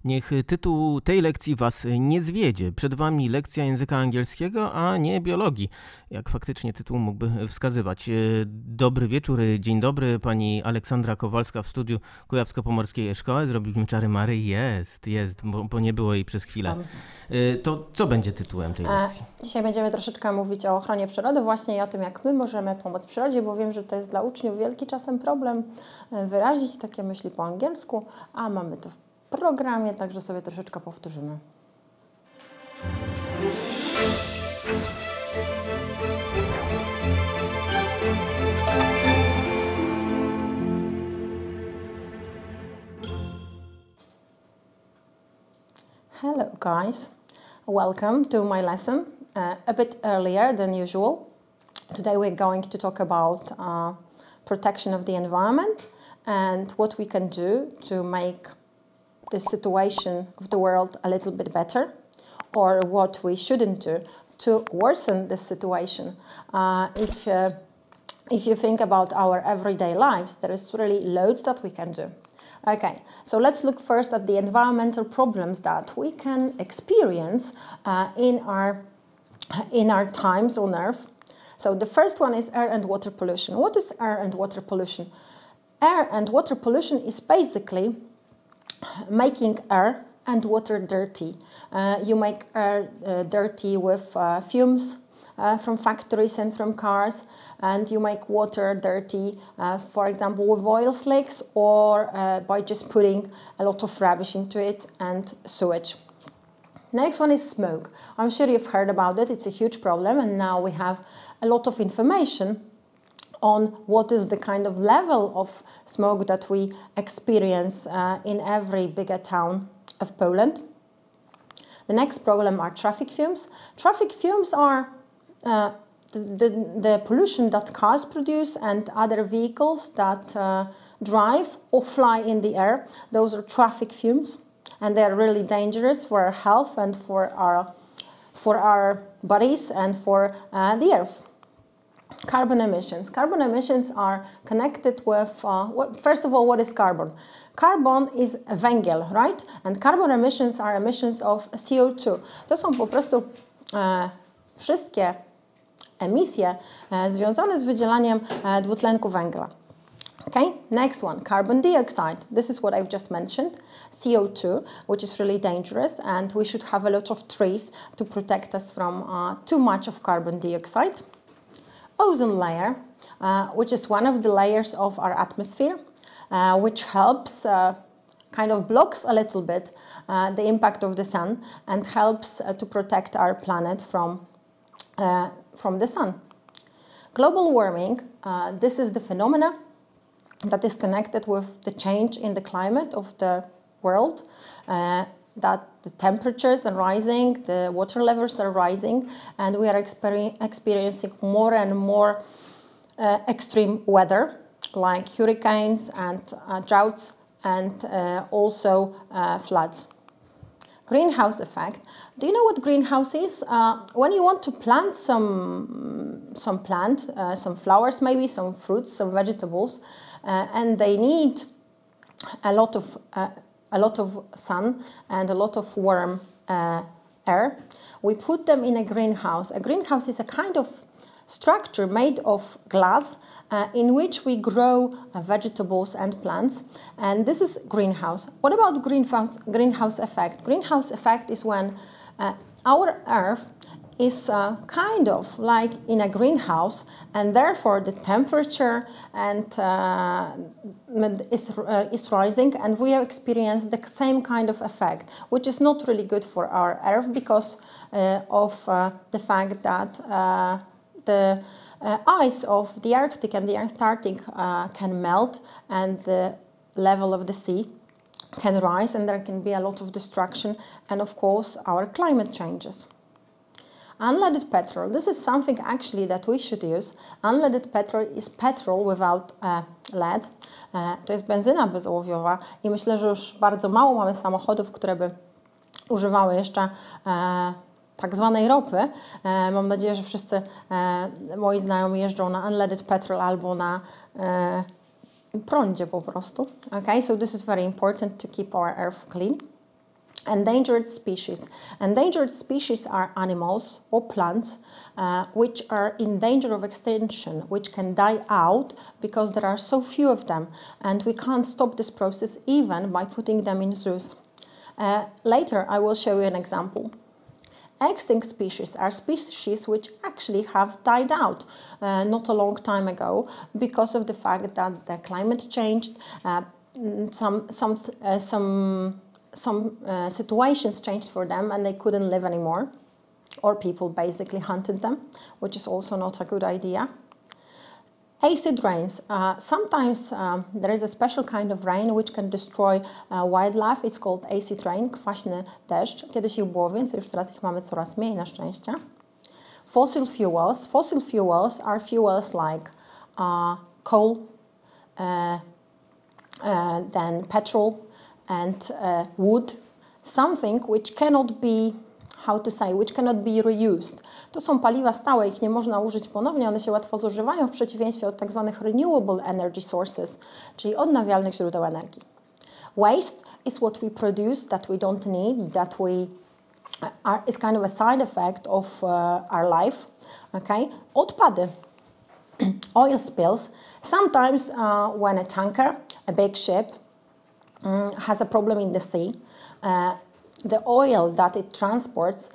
Niech tytuł tej lekcji Was nie zwiedzie. Przed Wami lekcja języka angielskiego, a nie biologii, jak faktycznie tytuł mógłby wskazywać. Dobry wieczór, dzień dobry, pani Aleksandra Kowalska w studiu kujawsko-pomorskiej e-Szkoły. Zrobiliśmy czary mary. Jest, bo nie było jej przez chwilę. To co będzie tytułem tej lekcji? Dzisiaj będziemy troszeczkę mówić o ochronie przyrody, właśnie i o tym, jak my możemy pomóc przyrodzie, bo wiem, że to jest dla uczniów wielki czasem problem wyrazić takie myśli po angielsku, a mamy to w programie, także sobie troszeczkę powtórzymy. Hello guys, welcome to my lesson. A bit earlier than usual. Today we're going to talk about protection of the environment and what we can do to make the situation of the world a little bit better, or what we shouldn't do to worsen this situation. If you think about our everyday lives, there is really loads that we can do. Okay, so let's look first at the environmental problems that we can experience in our times on Earth. So the first one is air and water pollution. What is air and water pollution? Air and water pollution is basically making air and water dirty. You make air dirty with fumes from factories and from cars, and you make water dirty, for example, with oil slicks, or by just putting a lot of rubbish into it and sewage. Next one is smoke. I'm sure you've heard about it. It's a huge problem, and now we have a lot of information on what is the kind of level of smoke that we experience in every bigger town of Poland. The next problem are traffic fumes. Traffic fumes are the pollution that cars produce and other vehicles that drive or fly in the air. Those are traffic fumes, and they're really dangerous for our health and for our bodies and for the earth. Carbon emissions. Carbon emissions are connected with, first of all, what is carbon? Carbon is węgiel, right? And carbon emissions are emissions of CO2. To są po prostu wszystkie emisje związane z wydzielaniem dwutlenku węgla. Okay, next one, carbon dioxide. This is what I've just mentioned, CO2, which is really dangerous, and we should have a lot of trees to protect us from too much of carbon dioxide. Ozone layer, which is one of the layers of our atmosphere, which helps, kind of blocks a little bit the impact of the sun and helps to protect our planet from the sun. Global warming, this is the phenomena that is connected with the change in the climate of the world, that the temperatures are rising, the water levels are rising, and we are experiencing more and more extreme weather, like hurricanes and droughts, and also floods. Greenhouse effect. Do you know what greenhouse is? When you want to plant some flowers, maybe some fruits, some vegetables, and they need a lot of sun and a lot of warm air, we put them in a greenhouse. A greenhouse is a kind of structure made of glass in which we grow vegetables and plants, and this is greenhouse. What about greenhouse effect? Greenhouse effect is when our Earth is kind of like in a greenhouse, and therefore the temperature is rising, and we have experienced the same kind of effect, which is not really good for our Earth because of the fact that the ice of the Arctic and the Antarctic can melt, and the level of the sea can rise, and there can be a lot of destruction, and of course our climate changes. Unleaded petrol. This is something actually that we should use. Unleaded petrol is petrol without lead. To jest benzyna bezołowiowa i myślę, że już bardzo mało mamy samochodów, które by używały jeszcze tak zwanej ropy. Mam nadzieję, że wszyscy moi znajomi jeżdżą na unleaded petrol albo na prądzie po prostu. Okay, so this is very important to keep our earth clean. Endangered species. Endangered species are animals or plants which are in danger of extinction, which can die out because there are so few of them, and we can't stop this process even by putting them in zoos. Later I will show you an example. Extinct species are species which actually have died out not a long time ago because of the fact that the climate changed, some situations changed for them and they couldn't live anymore, or people basically hunted them, which is also not a good idea. Acid rains. Sometimes there is a special kind of rain which can destroy wildlife. It's called acid rain, kwaśny deszcz. Kiedyś ich było więcej, już teraz ich mamy coraz mniej na szczęście. Fossil fuels. Fossil fuels are fuels like coal, then petrol, and wood, something which cannot be, which cannot be reused. To są paliwa stałe, ich nie można użyć ponownie, one się łatwo zużywają w przeciwieństwie od tak zwanych renewable energy sources, czyli odnawialnych źródeł energii. Waste is what we produce that we don't need, that is kind of a side effect of our life. Okay? Odpady. Oil spills. Sometimes when a tanker, a big ship, has a problem in the sea, the oil that it transports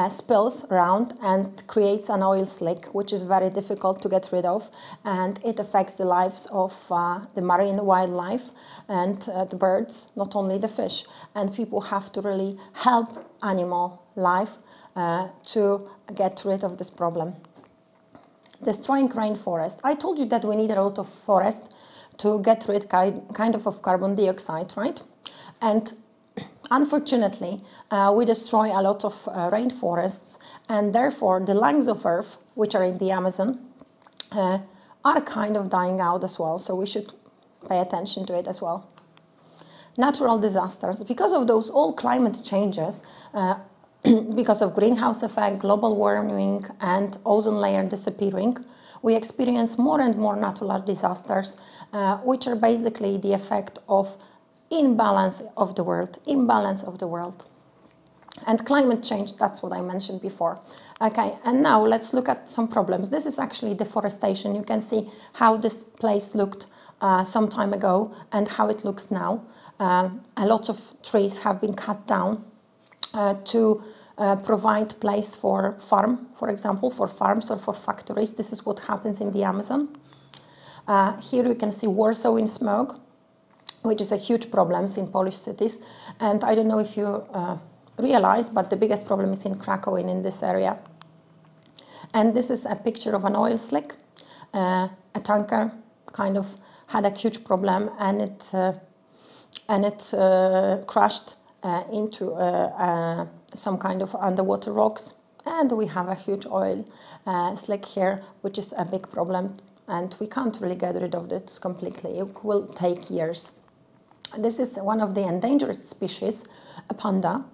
spills around and creates an oil slick, which is very difficult to get rid of, and it affects the lives of the marine wildlife and the birds, not only the fish. And people have to really help animal life to get rid of this problem. Destroying rainforest. I told you that we need a lot of forest to get rid kind of carbon dioxide, right? And unfortunately, we destroy a lot of rainforests, and therefore the lungs of Earth, which are in the Amazon, are kind of dying out as well, so we should pay attention to it as well. Natural disasters. Because of those all climate changes, because of greenhouse effect, global warming, and ozone layer disappearing, we experience more and more natural disasters, which are basically the effect of imbalance of the world. And climate change, that's what I mentioned before. Okay, and now let's look at some problems. This is actually deforestation. You can see how this place looked some time ago and how it looks now. A lot of trees have been cut down to provide place for for example, for farms or for factories. This is what happens in the Amazon. Here you can see Warsaw in smoke, which is a huge problem in Polish cities. And I don't know if you realize, but the biggest problem is in Krakow and in this area. And this is a picture of an oil slick. A tanker kind of had a huge problem, and it crashed into some kind of underwater rocks, and we have a huge oil slick here, which is a big problem, and we can't really get rid of it completely. It will take years. This is one of the endangered species, a panda.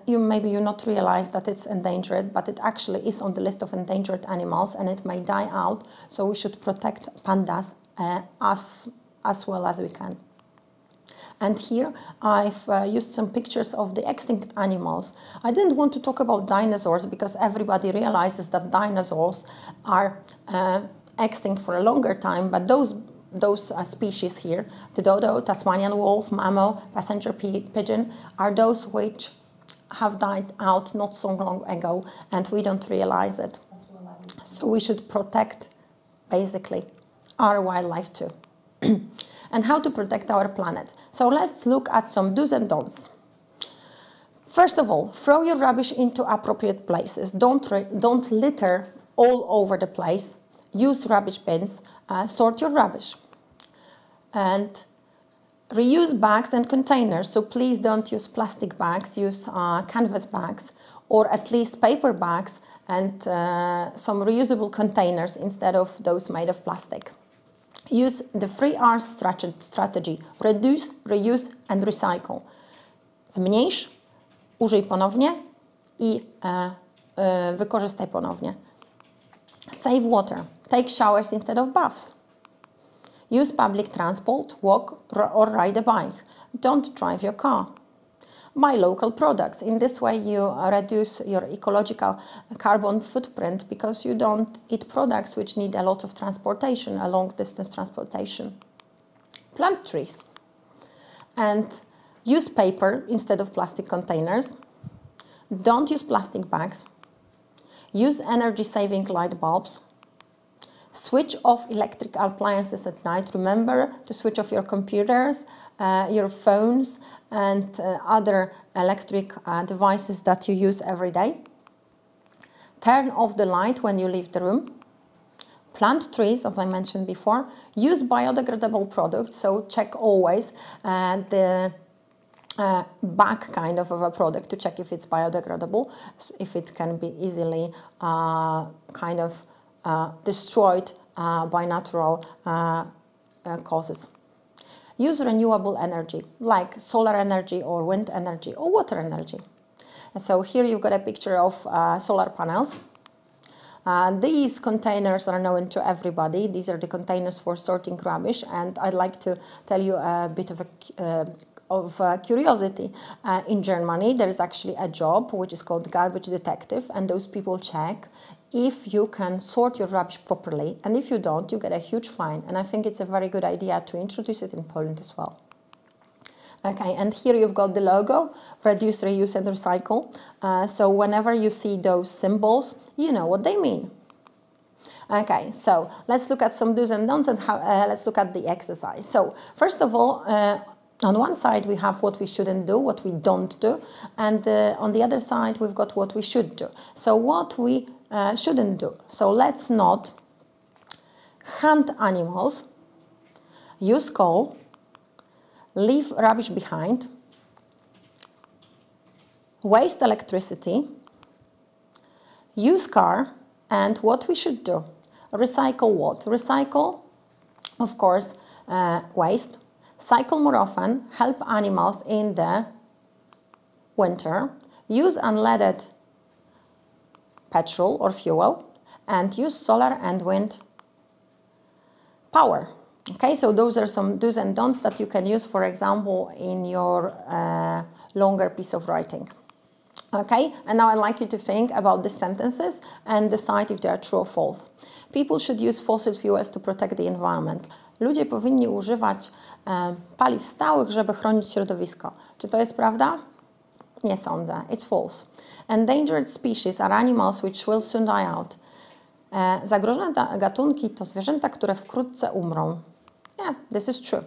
Maybe you not realize that it's endangered, but it actually is on the list of endangered animals, and it may die out, so we should protect pandas as well as we can. And here I've used some pictures of the extinct animals. I didn't want to talk about dinosaurs because everybody realizes that dinosaurs are extinct for a longer time, but those species here, the dodo, Tasmanian wolf, mammo, passenger pigeon, are those which have died out not so long ago, and we don't realize it. So we should protect, basically, our wildlife too. And how to protect our planet. So let's look at some do's and don'ts. First of all, throw your rubbish into appropriate places. Don't litter all over the place. Use rubbish bins. Sort your rubbish. And reuse bags and containers. So please don't use plastic bags. Use canvas bags, or at least paper bags, and some reusable containers instead of those made of plastic. Use the 3R strategy. Reduce, reuse and recycle. Zmniejsz, użyj ponownie i wykorzystaj ponownie. Save water. Take showers instead of baths. Use public transport, walk or ride a bike. Don't drive your car. Buy local products. In this way, you reduce your ecological carbon footprint because you don't eat products which need a lot of transportation, a long-distance transportation. Plant trees and use paper instead of plastic containers. Don't use plastic bags. Use energy-saving light bulbs. Switch off electric appliances at night. Remember to switch off your computers, your phones, and other electric devices that you use every day. Turn off the light when you leave the room. Plant trees, as I mentioned before. Use biodegradable products, so check always the back kind of a product to check if it's biodegradable, if it can be easily destroyed by natural causes. Use renewable energy, like solar energy or wind energy or water energy. So here you've got a picture of solar panels. These containers are known to everybody. These are the containers for sorting rubbish, and I'd like to tell you a bit of curiosity. In Germany, there is actually a job which is called garbage detective, and those people check if you can sort your rubbish properly, and if you don't, you get a huge fine. And I think it's a very good idea to introduce it in Poland as well. Okay, and here you've got the logo, reduce, reuse, and recycle. So whenever you see those symbols, you know what they mean. Okay, so let's look at some do's and don'ts, and let's look at the exercise. So first of all, on one side we have what we shouldn't do, what we don't do, and on the other side we've got what we should do. So what we shouldn't do. So let's not hunt animals, use coal, leave rubbish behind, waste electricity, use car, and what we should do. Recycle what? Recycle, of course, waste. Cycle more often, help animals in the winter, use unleaded petrol or fuel, and use solar and wind power. Okay, so those are some do's and don'ts that you can use, for example, in your longer piece of writing. Okay, and now I'd like you to think about the sentences and decide if they are true or false. People should use fossil fuels to protect the environment. Ludzie powinni używać paliw stałych, żeby chronić środowisko. Czy to jest prawda? Nie sądzę. It's false. Endangered species are animals which will soon die out. Zagrożone gatunki to zwierzęta, które wkrótce umrą. Yeah, this is true.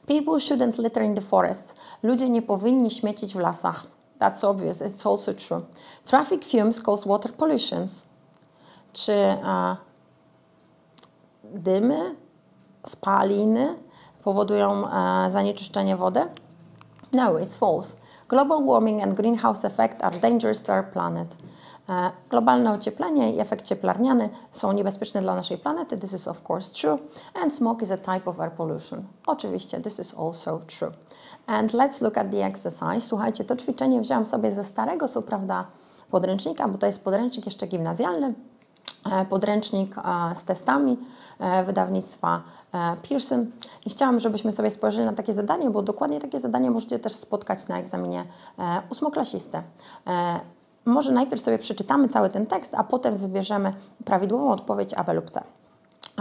People shouldn't litter in the forests. Ludzie nie powinni śmiecić w lasach. That's obvious. It's also true. Traffic fumes cause water pollutions. Czy dymy, spaliny powodują zanieczyszczenie wody? No, it's false. Global warming and greenhouse effect are dangerous to our planet. Globalne ocieplenie i efekt cieplarniany są niebezpieczne dla naszej planety. This is of course true. And smoke is a type of air pollution. Oczywiście, this is also true. And let's look at the exercise. Słuchajcie, to ćwiczenie wziąłam sobie ze starego, co prawda, podręcznika, bo to jest podręcznik jeszcze gimnazjalny. Podręcznik z testami wydawnictwa Pearson. I chciałam, żebyśmy sobie spojrzeli na takie zadanie, bo dokładnie takie zadanie możecie też spotkać na egzaminie ósmoklasisty. Może najpierw sobie przeczytamy cały ten tekst, a potem wybierzemy prawidłową odpowiedź A, B lub C.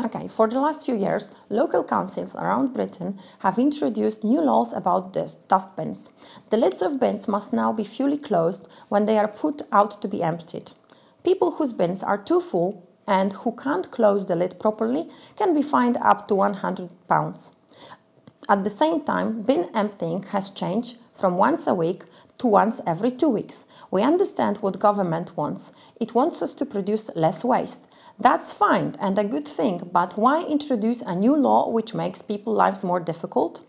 Okay, for the last few years, local councils around Britain have introduced new laws about dustbins. The lids of bins must now be fully closed when they are put out to be emptied. People whose bins are too full and who can't close the lid properly can be fined up to £100. At the same time, bin emptying has changed from once a week to once every 2 weeks. We understand what government wants. It wants us to produce less waste. That's fine and a good thing, but why introduce a new law which makes people's lives more difficult?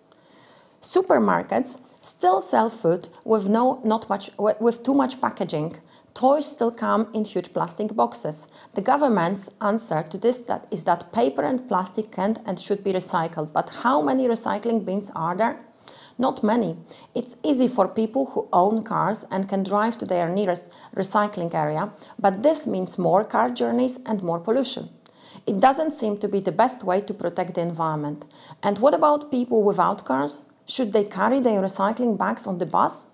Supermarkets still sell food with too much packaging. Toys still come in huge plastic boxes. The government's answer to this is that paper and plastic can and should be recycled. But how many recycling bins are there? Not many. It's easy for people who own cars and can drive to their nearest recycling area, but this means more car journeys and more pollution. It doesn't seem to be the best way to protect the environment. And what about people without cars? Should they carry their recycling bags on the bus?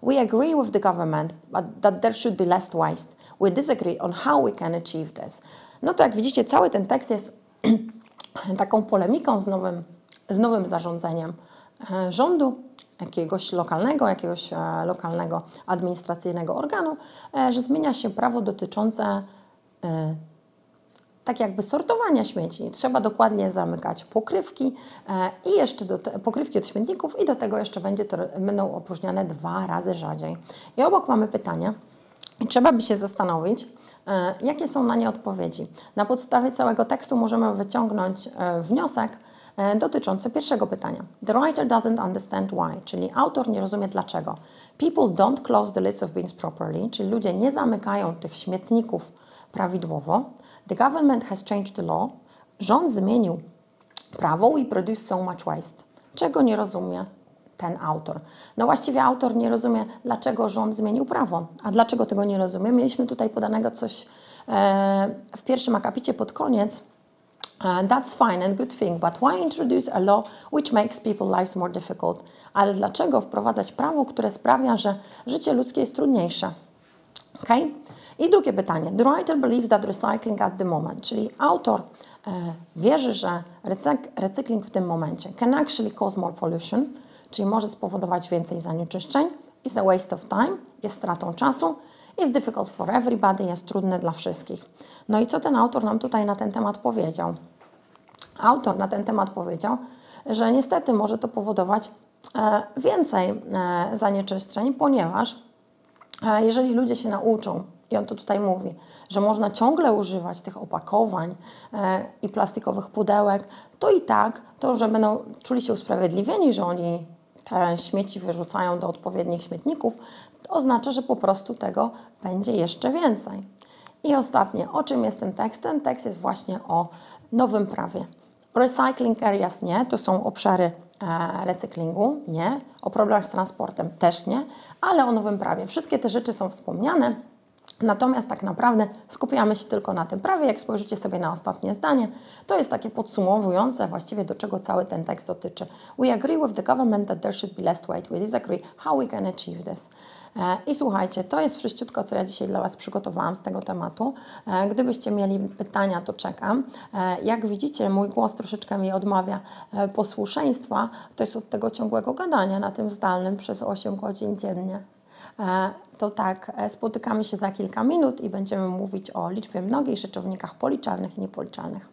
We agree with the government that there should be less waste. We disagree on how we can achieve this. No to jak widzicie, cały ten tekst jest taką polemiką z nowym zarządzeniem rządu, jakiegoś lokalnego administracyjnego organu, że zmienia się prawo dotyczące tak jakby sortowania śmieci. Trzeba dokładnie zamykać pokrywki i jeszcze pokrywki od śmietników i do tego jeszcze będą opróżniane 2 razy rzadziej. I obok mamy pytania i trzeba by się zastanowić, jakie są na nie odpowiedzi. Na podstawie całego tekstu możemy wyciągnąć wniosek dotyczący pierwszego pytania. The writer doesn't understand why, czyli autor nie rozumie dlaczego. People don't close the lids of bins properly, czyli ludzie nie zamykają tych śmietników prawidłowo. The government has changed the law. Rząd zmienił prawo. We produce so much waste. Czego nie rozumie ten autor? No właściwie autor nie rozumie, dlaczego rząd zmienił prawo. A dlaczego tego nie rozumie? Mieliśmy tutaj podanego coś w pierwszym akapicie pod koniec. That's fine and good thing, but why introduce a law which makes people's lives more difficult? Ale dlaczego wprowadzać prawo, które sprawia, że życie ludzkie jest trudniejsze? Okay? I drugie pytanie. The writer believes that recycling at the moment, czyli autor wierzy, że recykling w tym momencie can actually cause more pollution, czyli może spowodować więcej zanieczyszczeń, is a waste of time, jest stratą czasu, is difficult for everybody, jest trudny dla wszystkich. No i co ten autor nam tutaj na ten temat powiedział? Autor na ten temat powiedział, że niestety może to powodować więcej zanieczyszczeń, ponieważ jeżeli ludzie się nauczą, i on to tutaj mówi, że można ciągle używać tych opakowań i plastikowych pudełek, to i tak to, że będą czuli się usprawiedliwieni, że oni te śmieci wyrzucają do odpowiednich śmietników, to oznacza, że po prostu tego będzie jeszcze więcej. I ostatnie, o czym jest ten tekst? Ten tekst jest właśnie o nowym prawie. Recycling areas nie, to są obszary recyklingu, nie. O problemach z transportem też nie, ale o nowym prawie. Wszystkie te rzeczy są wspomniane, natomiast tak naprawdę skupiamy się tylko na tym prawie. Jak spojrzycie sobie na ostatnie zdanie, to jest takie podsumowujące właściwie, do czego cały ten tekst dotyczy. We agree with the government that there should be less waste. We disagree how we can achieve this. I słuchajcie, to jest wszystko, co ja dzisiaj dla Was przygotowałam z tego tematu. Gdybyście mieli pytania, to czekam. Jak widzicie, mój głos troszeczkę mi odmawia posłuszeństwa. To jest od tego ciągłego gadania na tym zdalnym przez 8 godzin dziennie. To tak, spotykamy się za kilka minut i będziemy mówić o liczbie mnogiej, rzeczownikach policzalnych i niepoliczalnych.